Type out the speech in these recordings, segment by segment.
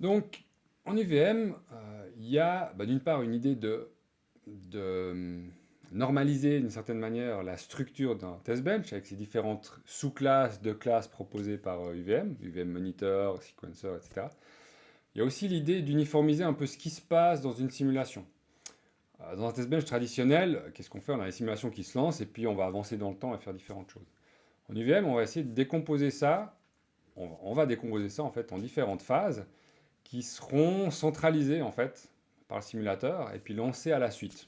Donc, en UVM, il y a d'une part une idée de normaliser d'une certaine manière la structure d'un test bench avec ses différentes sous-classes de classes proposées par UVM, UVM Monitor, Sequencer, etc. Il y a aussi l'idée d'uniformiser un peu ce qui se passe dans une simulation. Dans un test bench traditionnel, qu'est-ce qu'on fait? On a les simulations qui se lancent et puis on va avancer dans le temps et faire différentes choses. En UVM, on va essayer de décomposer ça. On va décomposer ça en fait en différentes phases qui seront centralisées en fait par le simulateur et puis lancées à la suite.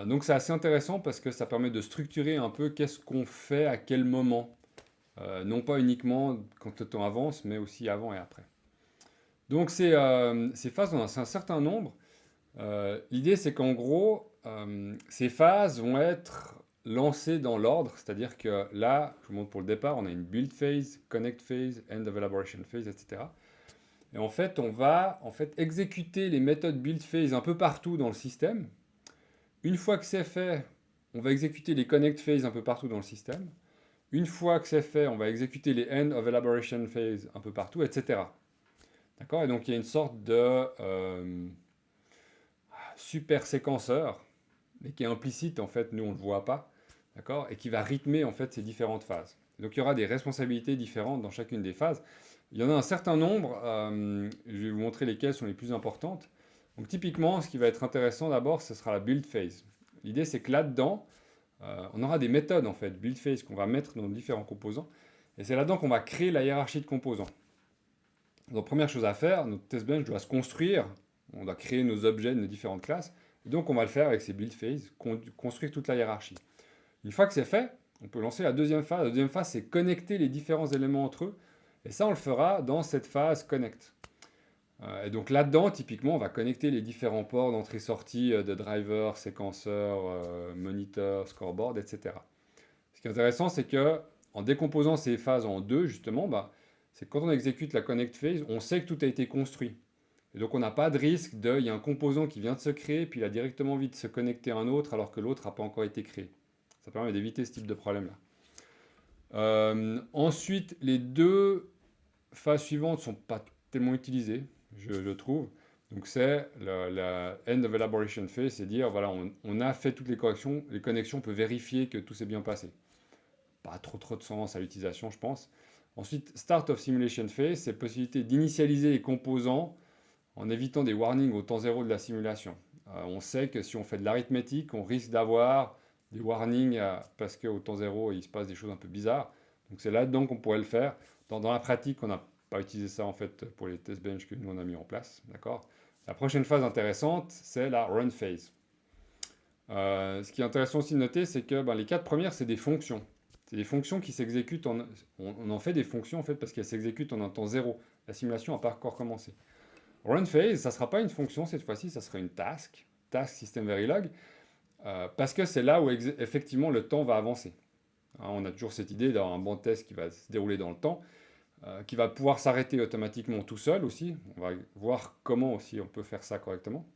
Donc c'est assez intéressant parce que ça permet de structurer un peu qu'est-ce qu'on fait à quel moment. Non pas uniquement quand le temps avance, mais aussi avant et après. Donc ces phases, on a un certain nombre. L'idée, c'est qu'en gros, ces phases vont être lancées dans l'ordre, c'est-à-dire que là, je vous montre pour le départ, on a une build phase, connect phase, end of elaboration phase, etc. Et en fait, on va exécuter les méthodes build phase un peu partout dans le système. Une fois que c'est fait, on va exécuter les connect phase un peu partout dans le système. Une fois que c'est fait, on va exécuter les end of elaboration phase un peu partout, etc. D'accord? Et donc il y a une sorte de super séquenceur, mais qui est implicite en fait, nous on ne le voit pas, d'accord? Et qui va rythmer en fait ces différentes phases. Donc il y aura des responsabilités différentes dans chacune des phases. Il y en a un certain nombre, je vais vous montrer lesquelles sont les plus importantes. Donc typiquement, ce qui va être intéressant d'abord, ce sera la build phase. L'idée c'est que là-dedans, on aura des méthodes en fait, build phase, qu'on va mettre dans différents composants. Et c'est là-dedans qu'on va créer la hiérarchie de composants. Donc première chose à faire, notre test bench doit se construire, on doit créer nos objets de nos différentes classes, et donc on va le faire avec ces build phases, construire toute la hiérarchie. Une fois que c'est fait, on peut lancer la deuxième phase. La deuxième phase, c'est connecter les différents éléments entre eux, et ça on le fera dans cette phase connect. Et donc là-dedans, typiquement, on va connecter les différents ports d'entrée-sortie de driver, séquenceur, monitor, scoreboard, etc. Ce qui est intéressant, c'est que en décomposant ces phases en deux, justement, c'est que quand on exécute la connect phase, on sait que tout a été construit. Et donc on n'a pas de risque il y a un composant qui vient de se créer, puis il a directement envie de se connecter à un autre alors que l'autre n'a pas encore été créé. Ça permet d'éviter ce type de problème-là. Ensuite, les deux phases suivantes ne sont pas tellement utilisées, je trouve. Donc c'est la end of elaboration phase, c'est dire voilà, on a fait toutes les corrections, les connexions, on peut vérifier que tout s'est bien passé. Pas trop de sens à l'utilisation, je pense. Ensuite, Start of Simulation Phase, c'est la possibilité d'initialiser les composants en évitant des warnings au temps zéro de la simulation. On sait que si on fait de l'arithmétique, on risque d'avoir des warnings parce qu'au temps zéro, il se passe des choses un peu bizarres. Donc c'est là-dedans qu'on pourrait le faire. Dans la pratique, on n'a pas utilisé ça en fait pour les test bench que nous on a mis en place. D'accord. La prochaine phase intéressante, c'est la run phase. Ce qui est intéressant aussi de noter, c'est que les quatre premières, c'est des fonctions. C'est des fonctions qui s'exécutent on en fait des fonctions en fait parce qu'elles s'exécutent en un temps zéro. La simulation n'a pas encore commencé. Run phase, ça ne sera pas une fonction cette fois-ci, ça sera une task, task system verilog, parce que c'est là où effectivement le temps va avancer. Hein, on a toujours cette idée d'avoir un banc de test qui va se dérouler dans le temps, qui va pouvoir s'arrêter automatiquement tout seul aussi. On va voir comment aussi on peut faire ça correctement.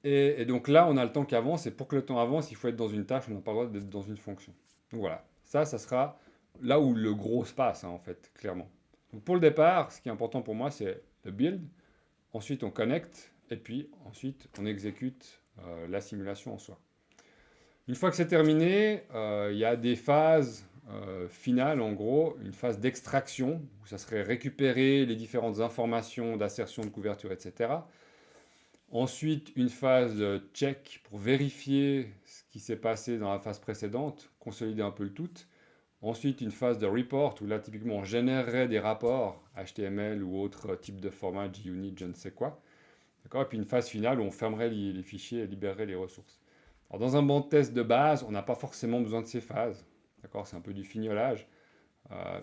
Et donc là, on a le temps qui avance, et pour que le temps avance, il faut être dans une tâche, on n'a pas le droit d'être dans une fonction. Donc voilà, ça sera là où le gros se passe, hein, en fait, clairement. Donc pour le départ, ce qui est important pour moi, c'est le build, ensuite on connecte, et puis ensuite on exécute la simulation en soi. Une fois que c'est terminé, il y a des phases finales, en gros, une phase d'extraction, où ça serait récupérer les différentes informations d'assertion, de couverture, etc. Ensuite, une phase check pour vérifier ce qui s'est passé dans la phase précédente, consolider un peu le tout. Ensuite, une phase de report où là, typiquement, on générerait des rapports HTML ou autre type de format, JUnit, je ne sais quoi. D'accord. Et puis une phase finale où on fermerait les fichiers et libérerait les ressources. Alors, dans un banc de test de base, on n'a pas forcément besoin de ces phases. D'accord. C'est un peu du fignolage.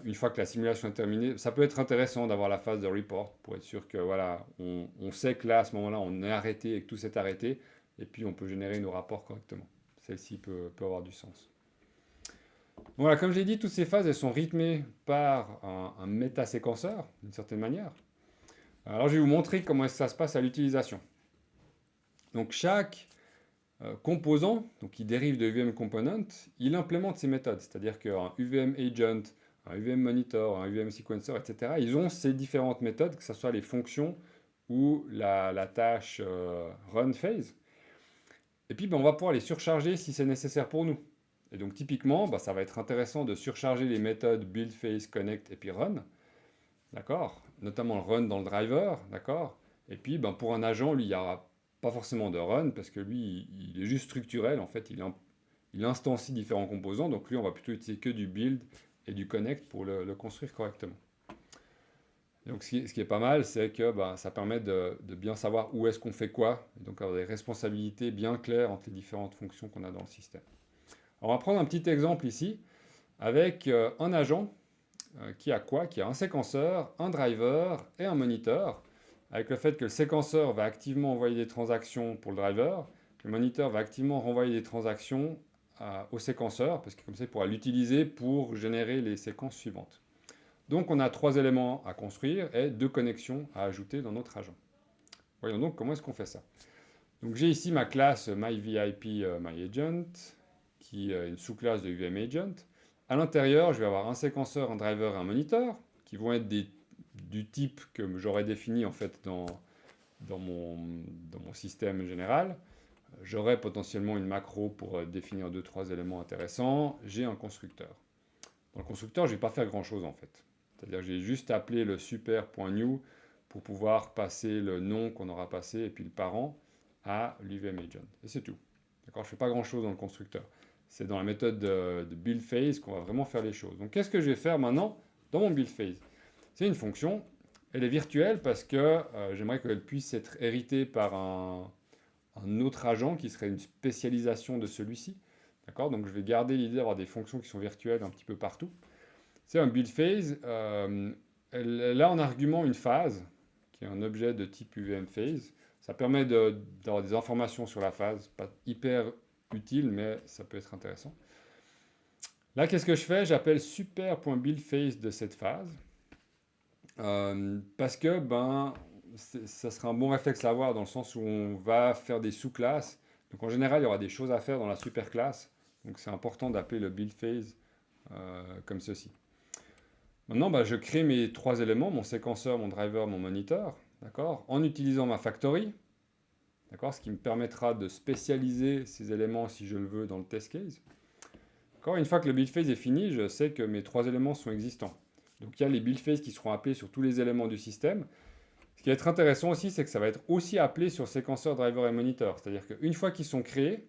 Une fois que la simulation est terminée, ça peut être intéressant d'avoir la phase de report pour être sûr que voilà, on sait que là, à ce moment-là, on est arrêté et que tout s'est arrêté, et puis on peut générer nos rapports correctement. Celle-ci peut avoir du sens. Voilà, comme je l'ai dit, toutes ces phases, elles sont rythmées par un métaséquenceur, d'une certaine manière. Alors, je vais vous montrer comment ça se passe à l'utilisation. Donc, chaque composant, donc qui dérive de UVM Component, il implémente ces méthodes. C'est-à-dire qu'un UVM Agent, un UVM monitor, un UVM sequencer, etc. Ils ont ces différentes méthodes, que ce soit les fonctions ou la tâche run phase. Et puis, ben, on va pouvoir les surcharger si c'est nécessaire pour nous. Et donc, typiquement, ben, ça va être intéressant de surcharger les méthodes build, phase, connect et puis run. D'accord? Notamment le run dans le driver. D'accord? Et puis, ben, pour un agent, lui, il n'y aura pas forcément de run parce que lui, il est juste structurel. En fait, il instancie différents composants. Donc, lui, on va plutôt utiliser que du build et du connect pour le construire correctement. Donc, ce qui est pas mal, c'est que ben, ça permet de bien savoir où est-ce qu'on fait quoi, et donc avoir des responsabilités bien claires entre les différentes fonctions qu'on a dans le système. Alors, on va prendre un petit exemple ici avec un agent qui a quoi? Qui a un séquenceur, un driver et un moniteur, avec le fait que le séquenceur va activement envoyer des transactions pour le driver, le moniteur va activement renvoyer des transactions au séquenceur, parce que comme ça, il pourra l'utiliser pour générer les séquences suivantes. Donc on a 3 éléments à construire et 2 connexions à ajouter dans notre agent. Voyons donc comment est-ce qu'on fait ça. Donc j'ai ici ma classe MyVIP qui est une sous-classe de UVMAgent. À l'intérieur, je vais avoir un séquenceur, un driver et un moniteur qui vont être du type que j'aurais défini en fait dans mon système général. J'aurai potentiellement une macro pour définir 2-3 éléments intéressants. J'ai un constructeur. Dans le constructeur, je ne vais pas faire grand-chose en fait. C'est-à-dire que j'ai juste appelé le super.new pour pouvoir passer le nom qu'on aura passé et puis le parent à l'UVMAgent. Et c'est tout. D'accord? Je ne fais pas grand-chose dans le constructeur. C'est dans la méthode de build phase qu'on va vraiment faire les choses. Donc qu'est-ce que je vais faire maintenant dans mon build phase? C'est une fonction. Elle est virtuelle parce que j'aimerais qu'elle puisse être héritée par un autre agent qui serait une spécialisation de celui-ci. D'accord? Donc je vais garder l'idée d'avoir des fonctions qui sont virtuelles un petit peu partout. C'est un build phase. Elle a en argument une phase, qui est un objet de type UVM phase. Ça permet d'avoir des informations sur la phase, pas hyper utile, mais ça peut être intéressant. Là, qu'est-ce que je fais? J'appelle super.buildPhase de cette phase. Parce que ça sera un bon réflexe à avoir dans le sens où on va faire des sous-classes. Donc en général, il y aura des choses à faire dans la super-classe. Donc c'est important d'appeler le build phase comme ceci. Maintenant, je crée mes 3 éléments, mon séquenceur, mon driver, mon moniteur, d'accord, en utilisant ma factory, d'accord, ce qui me permettra de spécialiser ces éléments si je le veux dans le test case. D'accord, une fois que le build phase est fini, je sais que mes 3 éléments sont existants. Donc il y a les build phases qui seront appelés sur tous les éléments du système. Ce qui va être intéressant aussi, c'est que ça va être aussi appelé sur séquenceur, driver et moniteur. C'est-à-dire qu'une fois qu'ils sont créés,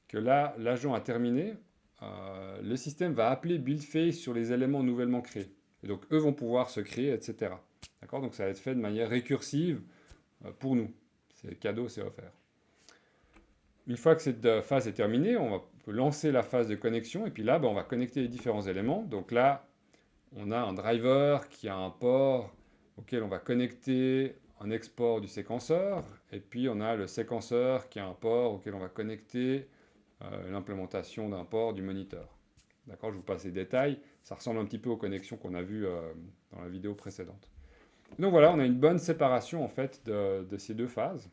que là, l'agent a terminé, le système va appeler build phase sur les éléments nouvellement créés. Et donc, eux vont pouvoir se créer, etc. D'accord? Donc, ça va être fait de manière récursive pour nous. C'est cadeau, c'est offert. Une fois que cette phase est terminée, peut lancer la phase de connexion. Et puis là, on va connecter les différents éléments. Donc là, on a un driver qui a un port auquel on va connecter un export du séquenceur. Et puis, on a le séquenceur qui a un port auquel on va connecter l'implémentation d'un port du moniteur. D'accord, je vous passe les détails. Ça ressemble un petit peu aux connexions qu'on a vues dans la vidéo précédente. Donc voilà, on a une bonne séparation en fait de ces 2 phases.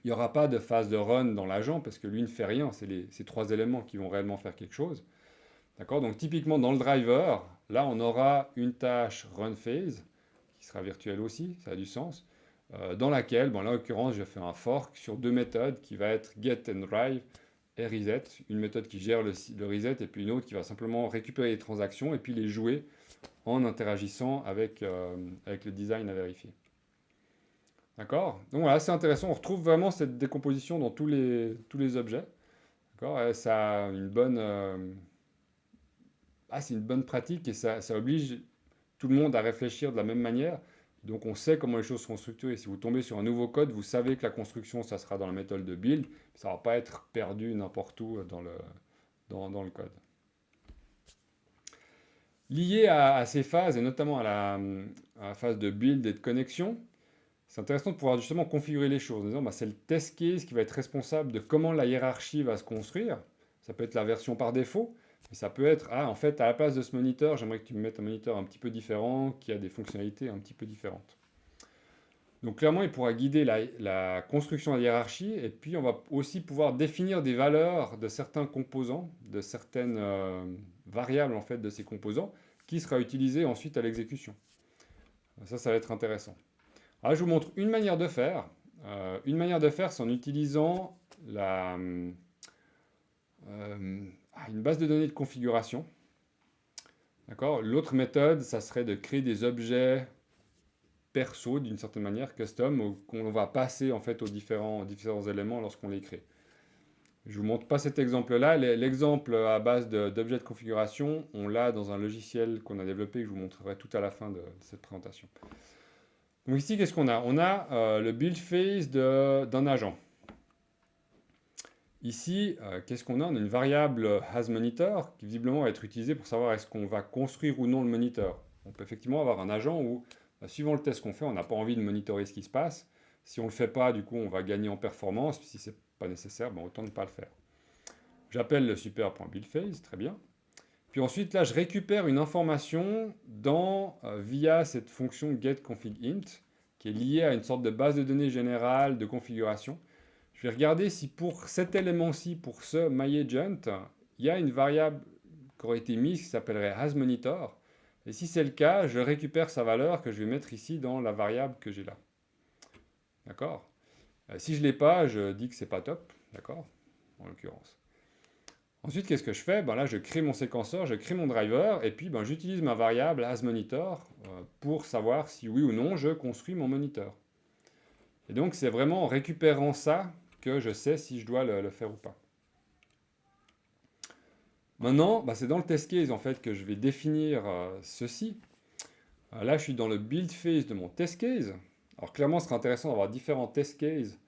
Il n'y aura pas de phase de run dans l'agent parce que lui ne fait rien. C'est ces 3 éléments qui vont réellement faire quelque chose. D'accord, donc typiquement dans le driver, là on aura une tâche run phase qui sera virtuelle aussi, ça a du sens, dans laquelle, là en l'occurrence, je fais un fork sur 2 méthodes qui va être get and drive et reset, une méthode qui gère le reset et puis une autre qui va simplement récupérer les transactions et puis les jouer en interagissant avec le design à vérifier. D'accord? Donc voilà, c'est intéressant. On retrouve vraiment cette décomposition dans tous les objets. D'accord? Et ça a une bonne, c'est une bonne pratique et ça oblige tout le monde à réfléchir de la même manière. Donc on sait comment les choses seront structurées. Si vous tombez sur un nouveau code, vous savez que la construction, ça sera dans la méthode de build. Ça ne va pas être perdu n'importe où dans le code. Lié à ces phases, et notamment à la phase de build et de connexion, c'est intéressant de pouvoir justement configurer les choses en disant c'est le test case qui va être responsable de comment la hiérarchie va se construire. Ça peut être la version par défaut, mais ça peut être, en fait, à la place de ce moniteur, j'aimerais que tu me mettes un moniteur un petit peu différent, qui a des fonctionnalités un petit peu différentes. Donc clairement, il pourra guider la construction de la hiérarchie, et puis on va aussi pouvoir définir des valeurs de certains composants, de certaines variables en fait de ces composants, qui sera utilisé ensuite à l'exécution. Ça va être intéressant. Alors, je vous montre une manière de faire. Une manière de faire, c'est en utilisant une base de données de configuration. D'accord? L'autre méthode, ça serait de créer des objets perso, d'une certaine manière, custom, qu'on va passer en fait aux différents éléments lorsqu'on les crée. Je ne vous montre pas cet exemple-là. L'exemple à base d'objets de configuration, on l'a dans un logiciel qu'on a développé, que je vous montrerai tout à la fin de cette présentation. Donc ici, qu'est-ce qu'on a? On a le build phase d'un agent. Ici, qu'est-ce qu'on a? On a une variable hasMonitor qui visiblement va être utilisée pour savoir est-ce qu'on va construire ou non le moniteur. On peut effectivement avoir un agent où, suivant le test qu'on fait, on n'a pas envie de monitorer ce qui se passe. Si on ne le fait pas, du coup, on va gagner en performance. Si ce n'est pas nécessaire, autant ne pas le faire. J'appelle le super.buildPhase, très bien. Puis ensuite, là, je récupère une information via cette fonction getConfigInt, qui est liée à une sorte de base de données générale de configuration. Je vais regarder si pour cet élément-ci, pour ce myAgent, il y a une variable qui aurait été mise qui s'appellerait hasMonitor. Et si c'est le cas, je récupère sa valeur que je vais mettre ici dans la variable que j'ai là. D'accord? Si je ne l'ai pas, je dis que c'est pas top. D'accord? En l'occurrence. Ensuite, qu'est-ce que je fais? Là, je crée mon séquenceur, je crée mon driver, et puis j'utilise ma variable hasMonitor pour savoir si oui ou non je construis mon moniteur. Et donc, c'est vraiment en récupérant ça que je sais si je dois le faire ou pas. Maintenant, c'est dans le test case en fait que je vais définir ceci. Là, je suis dans le build phase de mon test case. Alors clairement, ce sera intéressant d'avoir différents test cases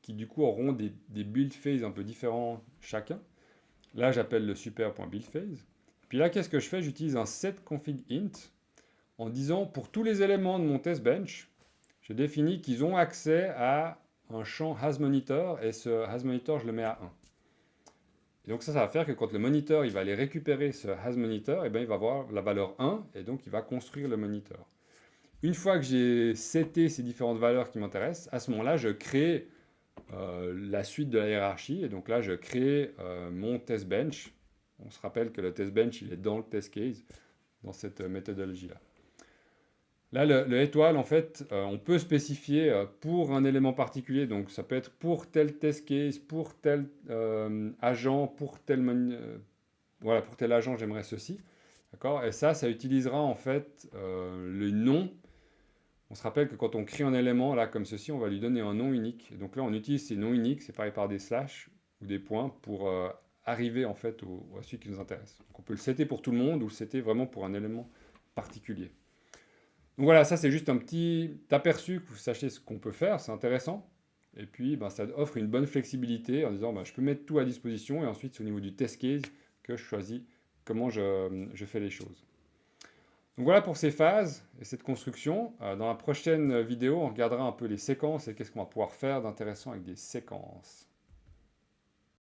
qui du coup auront des build phases un peu différents chacun. Là, j'appelle le super.buildPhase. Puis là, qu'est-ce que je fais? J'utilise un setConfigInt en disant pour tous les éléments de mon test bench, je définis qu'ils ont accès à un champ hasMonitor et ce hasMonitor, je le mets à 1. Et donc ça va faire que quand le moniteur il va aller récupérer ce hasMonitor, il va avoir la valeur 1 et donc il va construire le moniteur. Une fois que j'ai seté ces différentes valeurs qui m'intéressent, à ce moment-là, je crée la suite de la hiérarchie. Et donc là, je crée mon test bench. On se rappelle que le test bench, il est dans le test case, dans cette méthodologie-là. Là, le étoile, en fait, on peut spécifier pour un élément particulier. Donc, ça peut être pour tel test case, pour tel agent, pour tel agent, j'aimerais ceci. D'accord? Et ça utilisera en fait le nom. On se rappelle que quand on crée un élément, là, comme ceci, on va lui donner un nom unique. Et donc là, on utilise ces noms uniques, c'est pareil par des slash ou des points, pour arriver en fait à celui qui nous intéresse. Donc on peut le setter pour tout le monde ou le setter vraiment pour un élément particulier. Donc voilà, ça c'est juste un petit aperçu que vous sachiez ce qu'on peut faire, c'est intéressant. Et puis ça offre une bonne flexibilité en disant je peux mettre tout à disposition et ensuite c'est au niveau du test case que je choisis comment je fais les choses. Donc voilà pour ces phases et cette construction. Dans la prochaine vidéo, on regardera un peu les séquences et qu'est-ce qu'on va pouvoir faire d'intéressant avec des séquences.